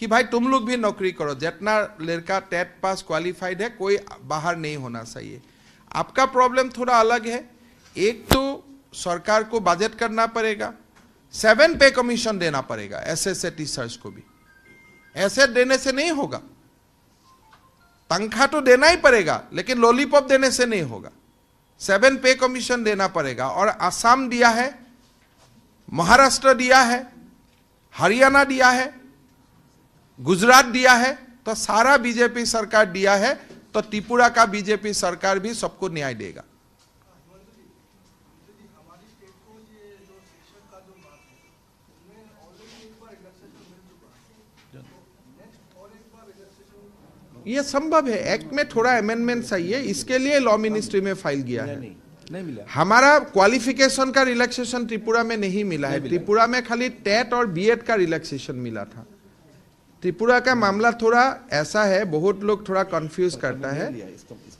कि भाई तुम लोग भी नौकरी करो, जितना लड़का टेट पास क्वालिफाइड है कोई बाहर नहीं होना चाहिए। आपका प्रॉब्लम थोड़ा अलग है। एक तो सरकार को बजट करना पड़ेगा, 7 पे कमीशन देना पड़ेगा एसएसए टीचर्स को भी। ऐसे देने से नहीं होगा, तनख्वाह तो देना ही पड़ेगा, लेकिन लॉलीपॉप देने से नहीं होगा। 7 पे कमीशन देना पड़ेगा। और असम दिया है, महाराष्ट्र दिया है, हरियाणा दिया है, गुजरात दिया है, तो सारा बीजेपी सरकार दिया है, तो त्रिपुरा का बीजेपी सरकार भी सबको न्याय देगा। ये संभव है, एक्ट में थोड़ा अमेंडमेंट चाहिए, इसके लिए लॉ मिनिस्ट्री में फाइल किया है। नहीं मिला। हमारा क्वालिफिकेशन का रिलैक्सेशन त्रिपुरा में नहीं मिला है। त्रिपुरा में खाली टेट और बीएड का रिलैक्सेशन मिला था। त्रिपुरा का मामला थोड़ा ऐसा है, बहुत लोग थोड़ा कंफ्यूज करता है।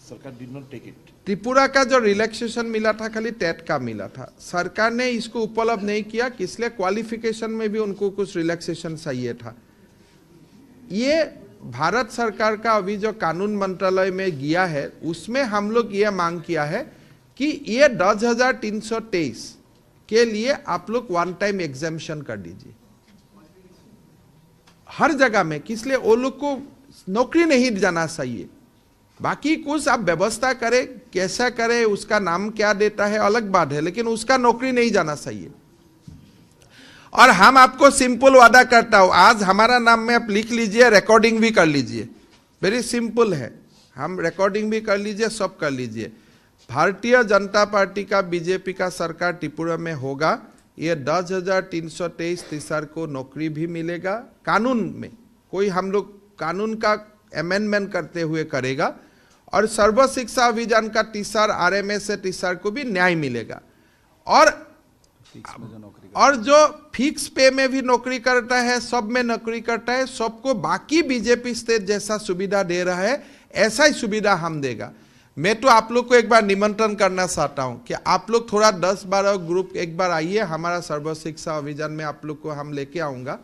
सरकार did not take it. Tripura का जो रिलैक्सेशन मिला था खाली टेट का मिला था, सरकार ने इसको उपलब्ध नहीं किया, इसलिए क्वालिफिकेशन में भी उनको कुछ रिलैक्सेशन चाहिए था। ये भारत सरकार का अभी जो कानून मंत्रालय में गया है, उसमें हम लोग ये मांग किया है कि ये 10,323 के लिए आप लोग वन टाइम एग्जाम्पशन कर दीजिए हर जगह में, किसलिए वो लोग को नौकरी नहीं जाना चाहिए। बाकी कुछ आप व्यवस्था करें, कैसा करें, उसका नाम क्या देता है अलग बात है, लेकिन उसका नौकरी नहीं जाना चाहिए। और हम आपको सिंपल वादा करता हूं, आज हमारा नाम में आप लिख लीजिए, रिकॉर्डिंग भी कर लीजिए, वेरी सिंपल है, हम रिकॉर्डिंग भी कर लीजिए, सब कर लीजिए। भारतीय जनता पार्टी का बीजेपी का सरकार त्रिपुरा में होगा, ये 10,323 टीचर को नौकरी भी मिलेगा कानून में, कोई हम लोग कानून का अमेंडमेंट करते हुए करेगा। और सर्व शिक्षा अभियान का टीचर, आरएमएस टीचर को भी न्याय मिलेगा। और जो फिक्स पे में भी नौकरी करता है, सब में नौकरी करता है, सबको बाकी बीजेपी स्टेट जैसा सुविधा दे रहा है, ऐसा ही सुविधा हम देगा। मैं तो आप लोग को एक बार निमंत्रण करना चाहता हूं कि आप लोग थोड़ा 10-12 ग्रुप एक बार आइए हमारा सर्व शिक्षा अभियान में, आप लोग को हम लेके आऊंगा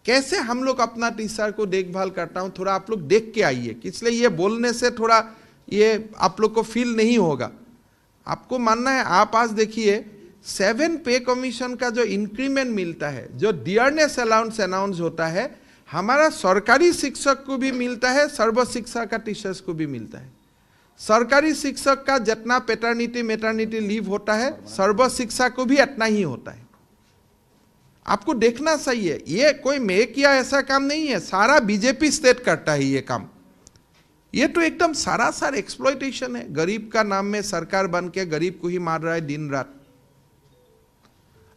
कैसे हम लोग अपना टीचर को देखभाल करता हूं, थोड़ा आप लोग देख के आइए। इसलिए ये बोलने से थोड़ा ये आप लोग को फील नहीं होगा, आपको मानना है। आप आज देखिए 7 पे कमीशन का जो इंक्रीमेंट मिलता है, जो डियरनेस अलाउंस अनाउंस होता है, हमारा सरकारी शिक्षक को भी मिलता है, सर्व शिक्षा का टीचर्स को भी मिलता है। सरकारी शिक्षक का जितना पैटर्निटी मैटरनिटी लीव होता है, सर्व शिक्षा को भी इतना ही होता है। आपको देखना चाहिए, ये कोई मैं किया ऐसा काम नहीं है, सारा बीजेपी स्टेट करता है ये काम। ये तो एकदम सरासर एक्सप्लॉयटेशन है, गरीब का नाम में सरकार बन के गरीब को ही मार रहा है दिन रात।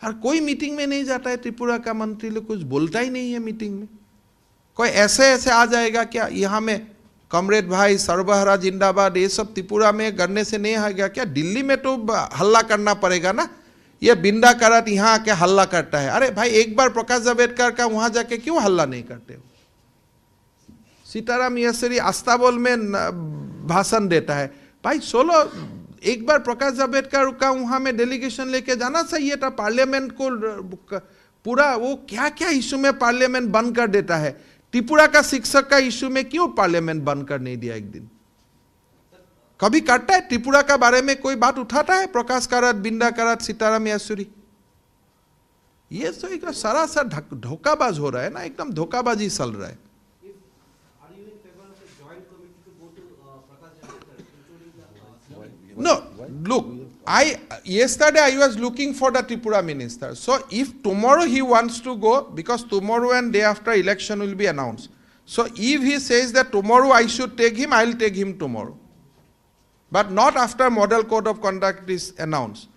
और कोई मीटिंग में नहीं जाता है, त्रिपुरा का मंत्री लोग कुछ बोलता ही नहीं है मीटिंग में। कोई ऐसे ऐसे आ जाएगा क्या यहाँ में, कॉमरेड भाई सर्वहरा जिंदाबाद, ये सब त्रिपुरा में करने से नहीं आएगा क्या? दिल्ली में तो हल्ला करना पड़ेगा ना, ये बिंदा करत यहाँ आके हल्ला करता है। अरे भाई एक बार प्रकाश जावड़ेकर का वहां जाके क्यों हल्ला नहीं करते हो? सीताराम येचुरी अस्ताबल में भाषण देता है, भाई सोलो एक बार प्रकाश जावड़ेकर का वहां में डेलीगेशन लेके जाना चाहिए था। पार्लियामेंट को पूरा वो क्या क्या इशू में पार्लियामेंट बंद कर देता है, त्रिपुरा का शिक्षक का इशू में क्यों पार्लियामेंट बंद कर नहीं दिया? एक दिन कभी करता है त्रिपुरा का बारे में कोई बात उठाता है? प्रकाश कारत, बिंदा कारत, सीताराम येचुरी, ये तो एक सरासर धोखाबाज हो रहा है ना, एकदम धोखाबाजी चल रहा है। No, look, yesterday I was looking for the Tripura minister. So if tomorrow he wants to go, because tomorrow and day after election will be announced. So if he says that tomorrow I should take him, I will take him tomorrow. But not after model code of conduct is announced.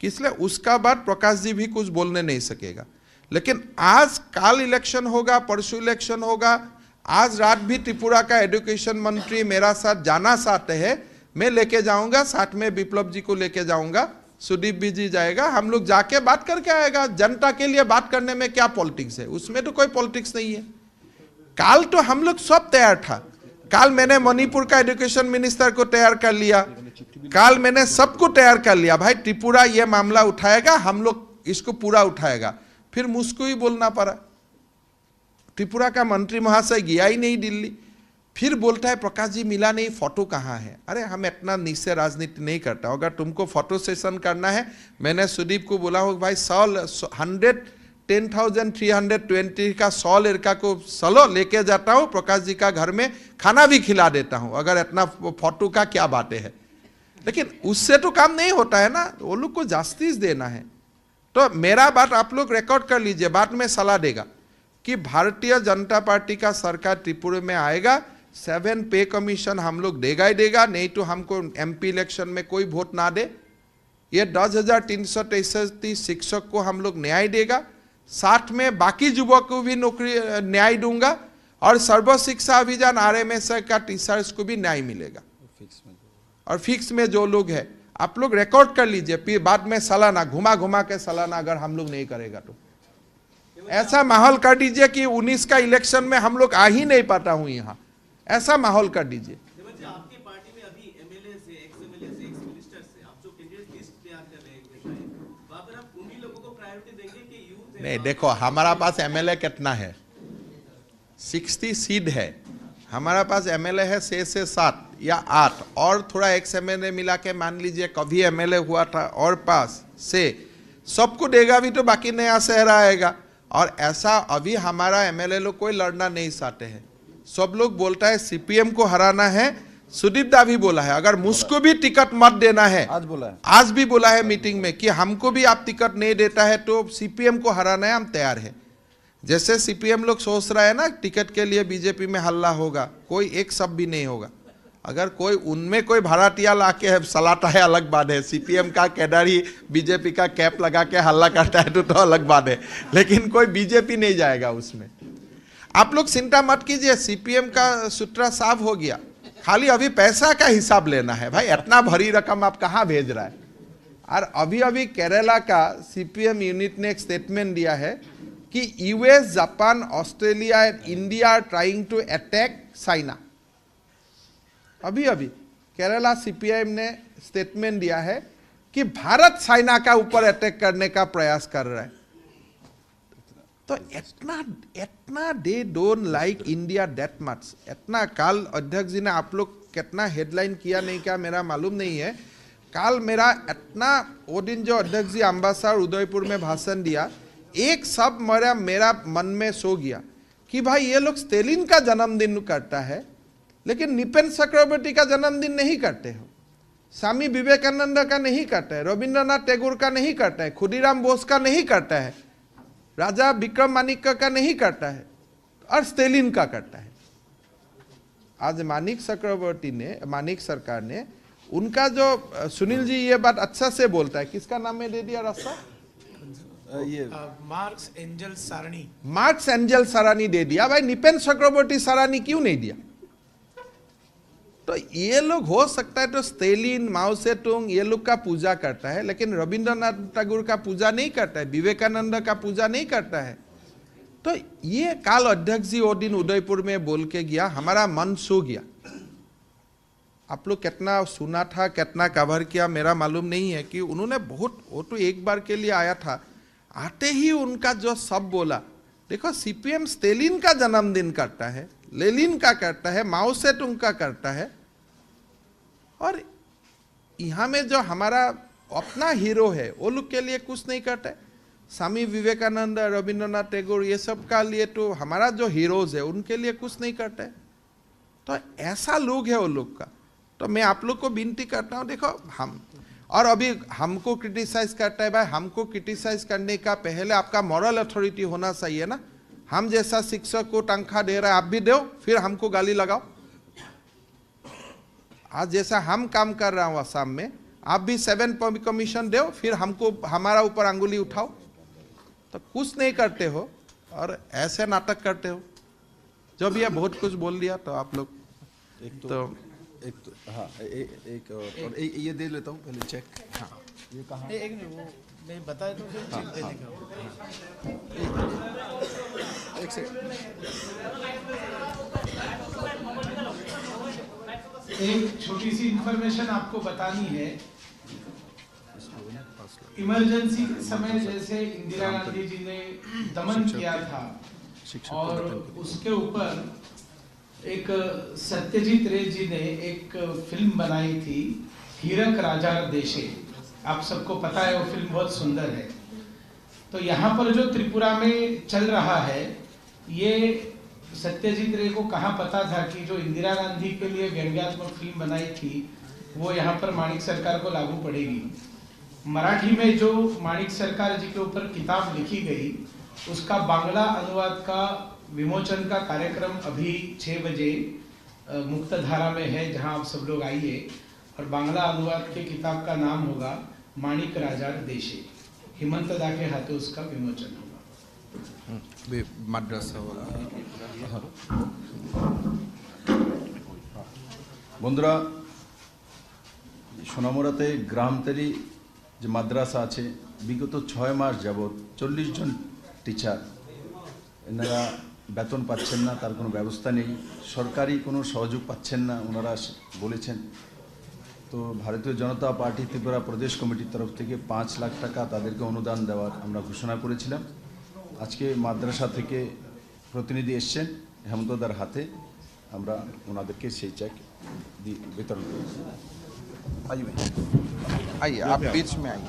इसलिए उसका बाद प्रकाश जी भी कुछ बोलने नहीं सकेगा। लेकिन आज काल इलेक्शन होगा, परसों इलेक्शन होगा, आज रात भी त्रिपुरा का एजुकेशन मंत्री मेरा साथ जाना चाहते हैं, मैं लेके जाऊंगा, साथ में विप्लव जी को लेके जाऊंगा, सुदीप भी जी जाएगा, हम लोग जाके बात करके आएगा। जनता के लिए बात करने में क्या पॉलिटिक्स है? उसमें तो कोई पॉलिटिक्स नहीं है। काल तो हम लोग सब तैयार था, काल मैंने मणिपुर का एजुकेशन मिनिस्टर को तैयार कर लिया, काल मैंने सबको तैयार कर लिया। भाई त्रिपुरा ये मामला उठाएगा, हम लोग इसको पूरा उठाएगा, फिर मुझको ही बोलना पड़ा। त्रिपुरा का मंत्री महाशय गया ही नहीं दिल्ली, फिर बोलता है प्रकाश जी मिला नहीं, फोटो कहाँ है। अरे हम इतना नीचे राजनीति नहीं करता, अगर तुमको फोटो सेशन करना है, मैंने सुदीप को बोला हो भाई 10,320 का 100 लड़का को चलो लेके जाता हूँ प्रकाश जी का घर में, खाना भी खिला देता हूँ, अगर इतना फोटो का क्या बातें है। लेकिन उससे तो काम नहीं होता है ना, वो लोग को जस्टिस देना है। तो मेरा बात आप लोग रिकॉर्ड कर लीजिए, बाद में सलाह देगा कि भारतीय जनता पार्टी का सरकार त्रिपुरा में आएगा, 7 पे कमीशन हम लोग देगा ही देगा, नहीं तो हमको MP इलेक्शन में कोई वोट ना दे। ये 10,363 शिक्षक को हम लोग न्याय देगा, साथ में बाकी युवक को भी नौकरी न्याय दूंगा, और सर्व शिक्षा अभियान RMS का टीचर्स को भी न्याय मिलेगा। और फिक्स में जो लोग है आप लोग रिकॉर्ड कर लीजिए, फिर बाद में सालाना घुमा घुमा के सालाना अगर हम लोग नहीं करेगा तो ऐसा माहौल कर दीजिए कि 19 का इलेक्शन में हम लोग आ ही नहीं पाता हूं यहाँ, ऐसा माहौल कर दीजिए। आपकी पार्टी में अभी MLA से, ex-MLA से, ex-मिनिस्टर से आप जो कैंडिडेट लिस्ट तैयार कर रहे हैं, वहां पर आप उन्हीं लोगों को प्रायोरिटी देंगे कि यूथ? नहीं देखो, हमारा पास MLA कितना है, 60 सीट है, हमारा पास MLA है 6 से 7 या 8, और थोड़ा ex-MLA मिला के मान लीजिए कभी MLA हुआ था और पास से सबको देगा भी तो बाकी नया चेहरा आएगा। और ऐसा अभी हमारा MLA लोग कोई लड़ना नहीं चाहते हैं, सब लोग बोलता है CPM को हराना है। सुदीप दा भी बोला है अगर मुझको भी टिकट मत देना है, आज भी बोला है मीटिंग में कि हमको भी आप टिकट नहीं देता है तो CPM को हराना है, हम तैयार है। जैसे CPM लोग सोच रहा है ना टिकट के लिए बीजेपी में हल्ला होगा, कोई एक शब्द भी नहीं होगा। अगर कोई उनमें कोई भराटिया लाके सलाता है अलग बात है, CPM का कैडर ही बीजेपी का कैप लगा के हल्ला करता है तो अलग बात है, लेकिन कोई बीजेपी नहीं जाएगा उसमें। आप लोग चिंता मत कीजिए, CPM का सूत्र साफ हो गया, खाली अभी पैसा का हिसाब लेना है। भाई इतना भारी रकम आप कहाँ भेज रहा है। और अभी अभी केरला का CPM यूनिट ने एक स्टेटमेंट दिया है कि US, Japan, Australia and India are trying to attack China. अभी अभी केरला CPM ने स्टेटमेंट दिया है कि भारत चाइना का ऊपर अटैक करने का प्रयास कर रहा है। तो इतना they don't like India that much. इतना काल अध्यक्ष जी ने आप लोग कितना हेडलाइन किया नहीं किया मेरा मालूम नहीं है। काल मेरा इतना वो दिन जो अध्यक्ष जी अम्बासर उदयपुर में भाषण दिया, एक सब मेरा मन में सो गया कि भाई ये लोग स्टेलिन का जन्मदिन करता है लेकिन निपेन चक्रवर्ती का जन्मदिन नहीं करते हो, स्वामी विवेकानंद का नहीं करता है, रविंद्रनाथ टैगोर का नहीं करता है, खुदीराम बोस का नहीं करता है, राजा विक्रम मानिक का नहीं करता है, और स्टेलिन का करता है। आज मानिक चक्रवर्ती ने, मानिक सरकार ने उनका जो सुनील जी ये बात अच्छा से बोलता है, किसका नाम में दे दिया रास्ता, ये मार्क्स एंजल सारणी, मार्क्स एंजल सारानी दे दिया। भाई निपेन चक्रवर्ती सारानी क्यों नहीं दिया। तो ये लोग हो सकता है तो स्टेलिन, माओ से तुंग ये लोग का पूजा करता है, लेकिन रविंद्रनाथ टैगोर का पूजा नहीं करता है, विवेकानंद का पूजा नहीं करता है। तो ये काल अध्यक्ष जी वो दिन उदयपुर में बोल के गया, हमारा मन सो गया। आप लोग कितना सुना था, कितना कवर किया मेरा मालूम नहीं है कि उन्होंने बहुत, वो तो एक बार के लिए आया था, आते ही उनका जो सब बोला, देखो CPM स्टेलिन का जन्मदिन करता है, लेनिन का करता है, माओ से तुंग का करता है, और यहाँ में जो हमारा अपना हीरो है वो लोग के लिए कुछ नहीं करता है। स्वामी विवेकानंद, रविंद्रनाथ टैगोर ये सब का लिए तो हमारा जो हीरोज है उनके लिए कुछ नहीं करता है। तो ऐसा लोग है वो लोग का। तो मैं आप लोग को विनती करता हूँ, देखो हम, और अभी हमको क्रिटिसाइज करता है, भाई हमको क्रिटिसाइज करने का पहले आपका मॉरल अथॉरिटी होना चाहिए ना। हम जैसा शिक्षक को तनख्वाह दे रहा है आप भी दो, फिर हमको गाली लगाओ। आज जैसा हम काम कर रहा हूँ असम में, आप भी 7 कमीशन दो, फिर हमको हमारा ऊपर अंगुली उठाओ। तो कुछ नहीं करते हो और ऐसे नाटक करते हो। जब ये बहुत कुछ बोल दिया तो आप लोग हाँ एक और ये दे लेता हूँ पहले चेक। हाँ ये कहाँ, एक नहीं, वो नहीं बताए तो फिर चेक दे देगा। एक सेकंड, एक छोटी सी इंफॉर्मेशन आपको बतानी है। इमरजेंसी के समय जैसे इंदिरा गांधी जी ने दमन किया था, शिक्षक को और वेतन के लिए। उसके ऊपर एक सत्यजीत रे जी ने एक फिल्म बनाई थी, हीरक राजा देशे। आप सबको पता है वो फिल्म बहुत सुंदर है। तो यहाँ पर जो त्रिपुरा में चल रहा है, ये सत्यजीत रे को कहाँ पता था कि जो इंदिरा गांधी के लिए व्यंग्यात्मक फिल्म बनाई थी वो यहाँ पर माणिक सरकार को लागू पड़ेगी। मराठी में जो माणिक सरकार जी के ऊपर किताब लिखी गई, उसका बांग्ला अनुवाद का विमोचन का कार्यक्रम अभी 6 बजे मुक्तधारा में है, जहां आप सब लोग आइए। और बांग्ला अनुवाद के किताब का नाम होगा माणिक राजा देशे। हिमंत दा के हाथों उसका विमोचन होगा। वे माद्रासा वाला বন্ধুরা, সোনামুড়াতে গ্রামতেলি যে মাদ্রাসা আছে, বিগত 6 মাস যাবৎ 40 জন টিচার এনারা বেতন পাচ্ছেন না, তার কোনো ব্যবস্থা নেই, সরকারি কোনো সহযোগ পাচ্ছেন না ওনারা বলেছেন। তো ভারতীয় জনতা পার্টি ত্রিপুরা প্রদেশ কমিটির তরফ থেকে 5 লাখ টাকা তাদেরকে অনুদান দেওয়ার আমরা ঘোষণা করেছিলাম। আজকে মাদ্রাসা থেকে প্রতিনিধি এসছেন, হেমন্তদার হাতে আমরা ওনাদেরকে সেই চেক वितरण करें। आइए आप बीच में आइए।